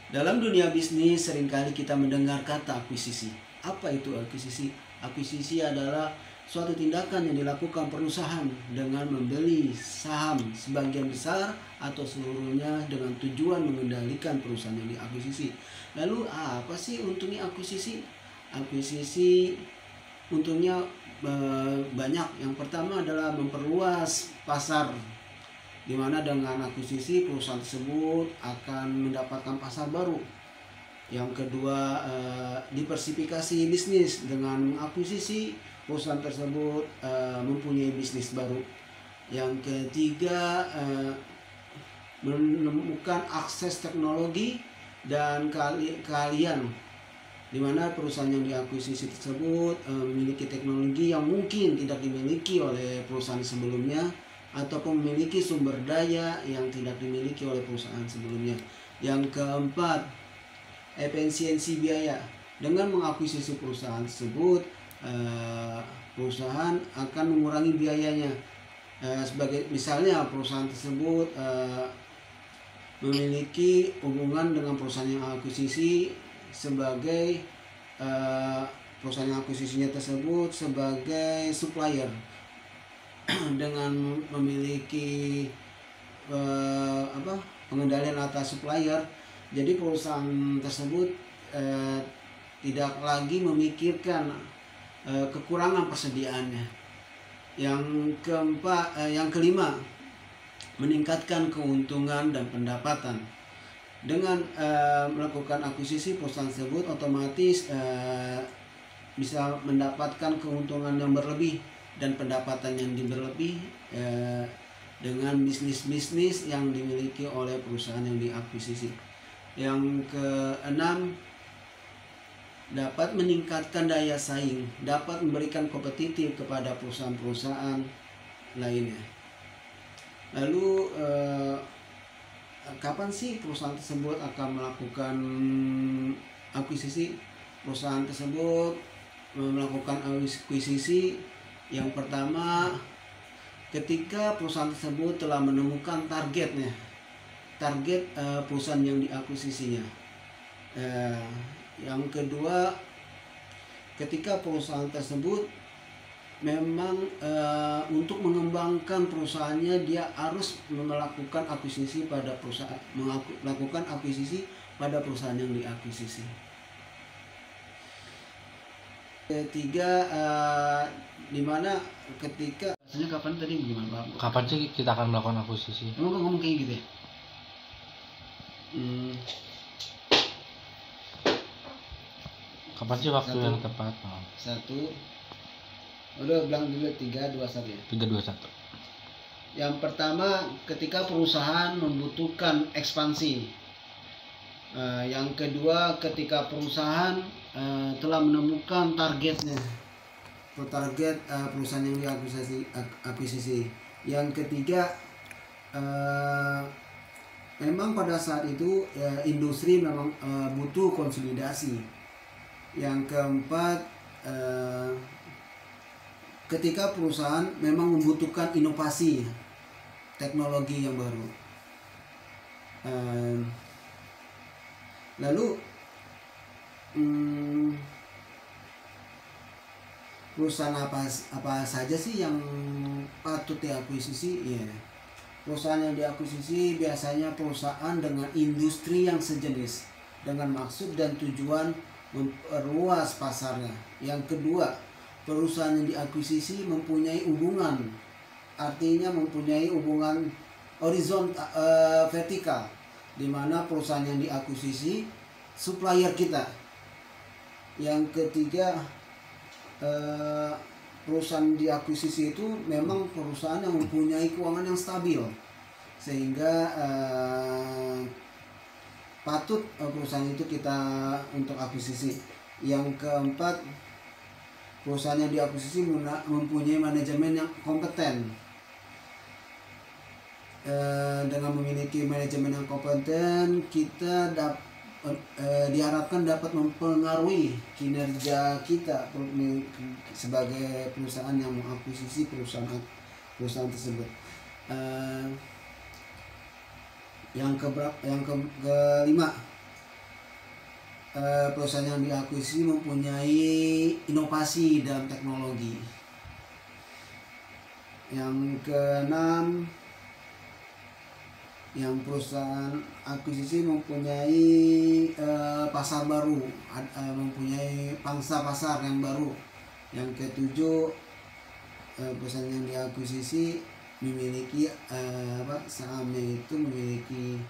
Dalam dunia bisnis seringkali kita mendengar kata akuisisi. Apa itu akuisisi? Akuisisi adalah suatu tindakan yang dilakukan perusahaan dengan membeli saham sebagian besar atau seluruhnya dengan tujuan mengendalikan perusahaan yang diakuisisi. Lalu apa sih untungnya akuisisi? Akuisisi untungnya banyak. Yang pertama adalah memperluas pasar, di mana dengan akuisisi perusahaan tersebut akan mendapatkan pasar baru. Yang kedua, diversifikasi bisnis. Dengan akuisisi perusahaan tersebut mempunyai bisnis baru. Yang ketiga, menemukan akses teknologi dan keahlian, di mana perusahaan yang diakuisisi tersebut memiliki teknologi yang mungkin tidak dimiliki oleh perusahaan sebelumnya, ataupun memiliki sumber daya yang tidak dimiliki oleh perusahaan sebelumnya. Yang keempat, efisiensi biaya. Dengan mengakuisisi perusahaan tersebut, perusahaan akan mengurangi biayanya. Sebagai misalnya perusahaan tersebut memiliki hubungan dengan perusahaan yang akuisisi sebagai perusahaan yang akuisisinya tersebut sebagai supplier. Dengan memiliki pengendalian atas supplier, jadi perusahaan tersebut tidak lagi memikirkan kekurangan persediaannya. Yang kelima, meningkatkan keuntungan dan pendapatan. Dengan melakukan akuisisi, perusahaan tersebut otomatis bisa mendapatkan keuntungan yang berlebih dan pendapatan yang berlebih dengan bisnis-bisnis yang dimiliki oleh perusahaan yang diakuisisi. Yang keenam, dapat meningkatkan daya saing, dapat memberikan kompetitif kepada perusahaan-perusahaan lainnya. Lalu kapan sih perusahaan tersebut akan melakukan akuisisi? Perusahaan tersebut melakukan akuisisi yang pertama ketika perusahaan tersebut telah menemukan target perusahaan yang diakuisisinya. Yang kedua, ketika perusahaan tersebut memang untuk mengembangkan perusahaannya, dia harus melakukan akuisisi pada perusahaan, melakukan akuisisi pada perusahaan yang diakuisisi. Ketiga, dimana ketika kapan tadi gimana Pak? Kapan sih kita akan melakukan akuisisi? Emang kok ngomong kayak gitu ya? Kapan sih waktu yang tepat? Satu, udah bilang dulu 3, 2, 1 ya? 3, 2, 1. Yang pertama, ketika perusahaan membutuhkan ekspansi. Yang kedua, ketika perusahaan telah menemukan targetnya, target perusahaan yang diakuisisi. Yang ketiga, memang pada saat itu industri memang butuh konsolidasi. Yang keempat, ketika perusahaan memang membutuhkan inovasi teknologi yang baru. Lalu perusahaan apa saja sih yang patut diakuisisi? Ya, perusahaan yang diakuisisi biasanya perusahaan dengan industri yang sejenis dengan maksud dan tujuan memperluas pasarnya. Yang kedua, perusahaan yang diakuisisi mempunyai hubungan, artinya mempunyai hubungan vertikal, di mana perusahaan yang diakuisisi supplier kita. Yang ketiga, perusahaan diakuisisi itu memang perusahaan yang mempunyai keuangan yang stabil, sehingga patut perusahaan itu kita untuk akuisisi. Yang keempat, perusahaan yang diakuisisi mempunyai manajemen yang kompeten. Dengan memiliki manajemen yang kompeten, kita diharapkan dapat mempengaruhi kinerja kita sebagai perusahaan yang mengakuisisi perusahaan tersebut. Yang kelima, perusahaan yang diakuisisi mempunyai inovasi dalam teknologi. Yang keenam, yang perusahaan akuisisi mempunyai pasar baru, mempunyai pangsa pasar yang baru. Yang ketujuh, perusahaan yang diakuisisi memiliki sahamnya itu memiliki